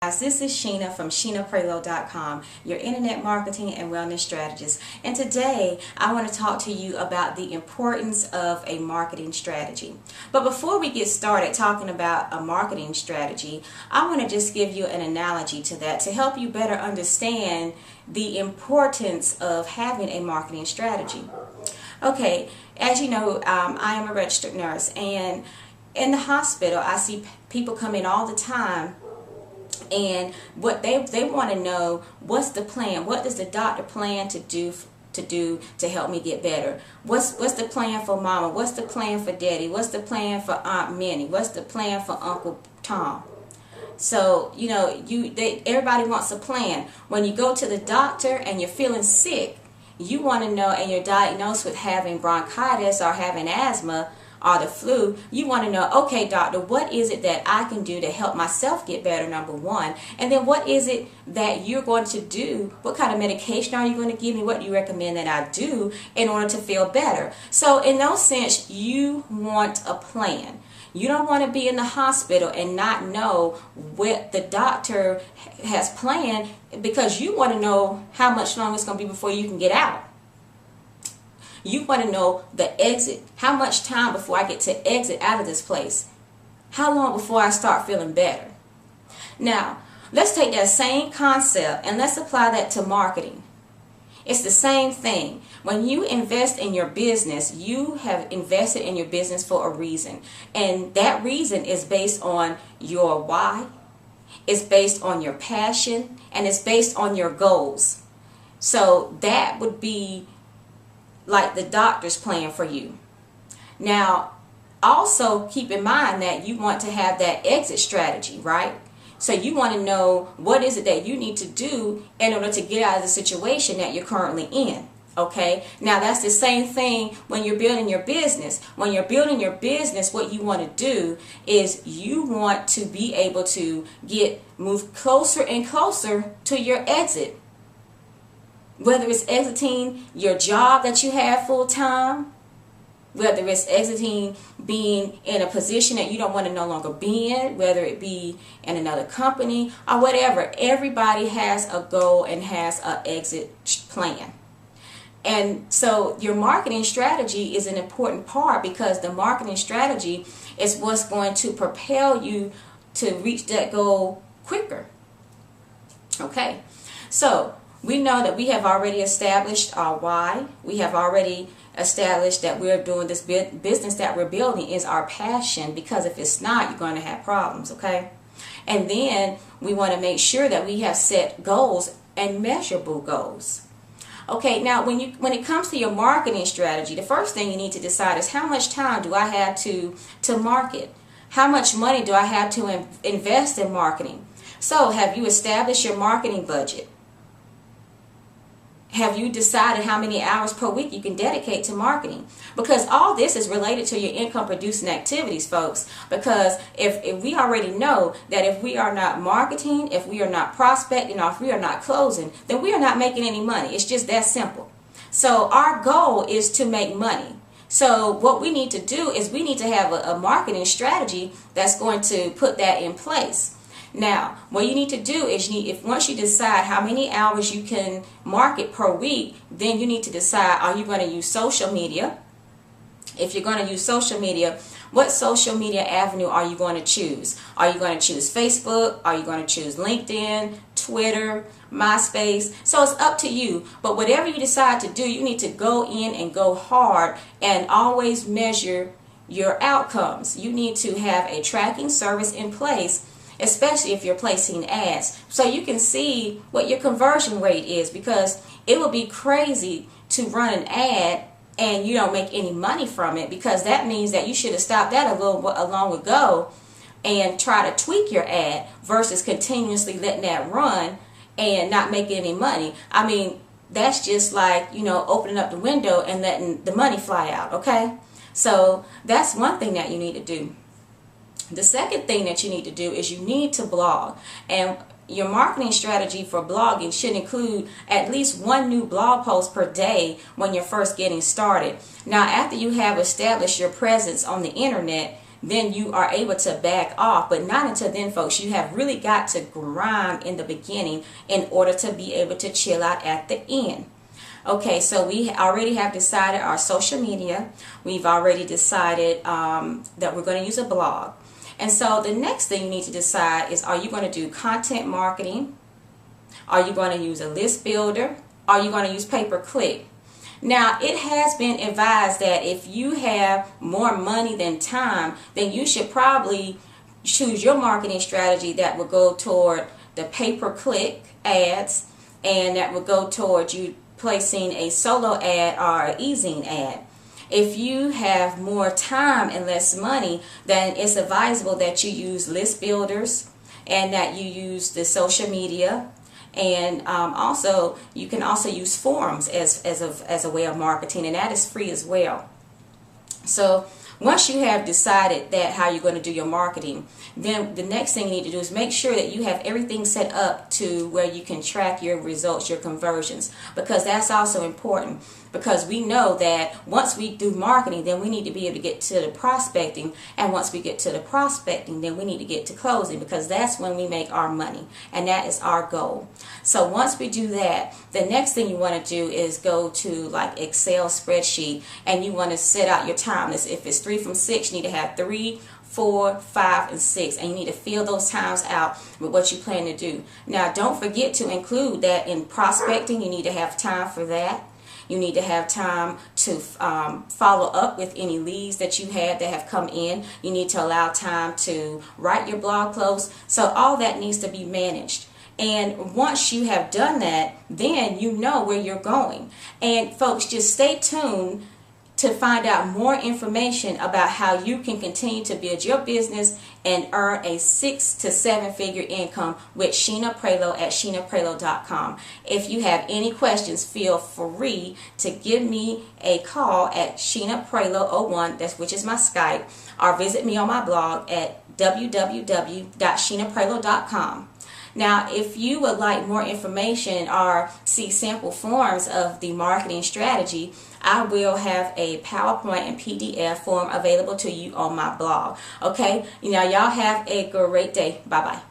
Guys, this is Sheena from SheenaPrelo.com, your internet marketing and wellness strategist. And today I want to talk to you about the importance of a marketing strategy. But before we get started talking about a marketing strategy, I want to just give you an analogy to that to help you better understand the importance of having a marketing strategy. Okay, as you know, I am a registered nurse, and in the hospital I see people come in all the time. And what they want to know, what's the plan? What does the doctor plan to do to help me get better? What's the plan for mama? What's the plan for daddy? What's the plan for Aunt Minnie? What's the plan for Uncle Tom? So, you know, everybody wants a plan. When you go to the doctor and you're feeling sick, you want to know, and you're diagnosed with having bronchitis or having asthma or the flu, you want to know, okay, doctor, what is it that I can do to help myself get better, number one? And then what is it that you're going to do? What kind of medication are you going to give me? What do you recommend that I do in order to feel better? So in no sense, you want a plan. You don't want to be in the hospital and not know what the doctor has planned, because you want to know how much longer it's going to be before you can get out. You want to know the exit. How much time before I get to exit out of this place? How long before I start feeling better? Now, let's take that same concept and let's apply that to marketing. It's the same thing. When you invest in your business, you have invested in your business for a reason. And that reason is based on your why. It's based on your passion. And it's based on your goals. So that would be like the doctor's plan for you. Now, also keep in mind that you want to have that exit strategy, right? So you want to know what is it that you need to do in order to get out of the situation that you're currently in. Okay, now that's the same thing when you're building your business. When you're building your business, what you want to do is you want to be able to move closer and closer to your exit. Whether it's exiting your job that you have full time, whether it's exiting being in a position that you don't want to no longer be in, whether it be in another company or whatever, everybody has a goal and has an exit plan. And so your marketing strategy is an important part, because the marketing strategy is what's going to propel you to reach that goal quicker. Okay, so we know that we have already established our why. We have already established that we're doing this business that we're building is our passion, because if it's not, you're going to have problems, okay? And then we want to make sure that we have set goals and measurable goals. Okay, now when it comes to your marketing strategy, the first thing you need to decide is how much time do I have to market? How much money do I have to invest in marketing? So have you established your marketing budget? Have you decided how many hours per week you can dedicate to marketing? Because all this is related to your income producing activities, folks. Because if we already know that if we are not marketing, if we are not prospecting, or if we are not closing, then we are not making any money. It's just that simple. So our goal is to make money. So what we need to do is we need to have a marketing strategy that's going to put that in place. Now, what you need to do is once you decide how many hours you can market per week, then you need to decide, are you going to use social media? If you're going to use social media, what social media avenue are you going to choose? Are you going to choose Facebook? Are you going to choose LinkedIn, Twitter, MySpace? So it's up to you. But whatever you decide to do, you need to go in and go hard and always measure your outcomes. You need to have a tracking service in place, especially if you're placing ads, so you can see what your conversion rate is, because it would be crazy to run an ad and you don't make any money from it, because that means that you should have stopped that a long ago and try to tweak your ad versus continuously letting that run and not making any money. I mean, that's just like, you know, opening up the window and letting the money fly out, okay? So that's one thing that you need to do. The second thing that you need to do is you need to blog. And your marketing strategy for blogging should include at least one new blog post per day when you're first getting started. Now, after you have established your presence on the internet, then you are able to back off. But not until then, folks. You have really got to grind in the beginning in order to be able to chill out at the end. Okay, so we already have decided our social media. We've already decided that we're going to use a blog. And so the next thing you need to decide is, are you going to do content marketing? Are you going to use a list builder? Are you going to use pay-per-click? Now, it has been advised that if you have more money than time, then you should probably choose your marketing strategy that will go toward the pay-per-click ads, and that will go toward you placing a solo ad or an e-zine ad. If you have more time and less money, then it's advisable that you use list builders and that you use the social media. And also, you can also use forums as a way of marketing, and that is free as well. So once you have decided that how you're going to do your marketing, then the next thing you need to do is make sure that you have everything set up to where you can track your results, your conversions, because that's also important. Because we know that once we do marketing, then we need to be able to get to the prospecting, and once we get to the prospecting, then we need to get to closing, because that's when we make our money, and that is our goal. So once we do that, the next thing you want to do is go to like Excel spreadsheet, and you want to set out your time. If it's 3 from 6, you need to have 3, 4, 5, and 6, and you need to fill those times out with what you plan to do. Now, don't forget to include that in prospecting. You need to have time for that. You need to have time to follow up with any leads that you had that have come in. You need to allow time to write your blog posts. So all that needs to be managed. And once you have done that, then you know where you're going. And folks, just stay tuned to find out more information about how you can continue to build your business and earn a 6 to 7 figure income with Sheena Prelo at SheenaPrelo.com. If you have any questions, feel free to give me a call at SheenaPrelo01, which is my Skype, or visit me on my blog at www.SheenaPrelo.com. Now, if you would like more information or see sample forms of the marketing strategy, I will have a PowerPoint and PDF form available to you on my blog. Okay? Now, y'all have a great day. Bye-bye.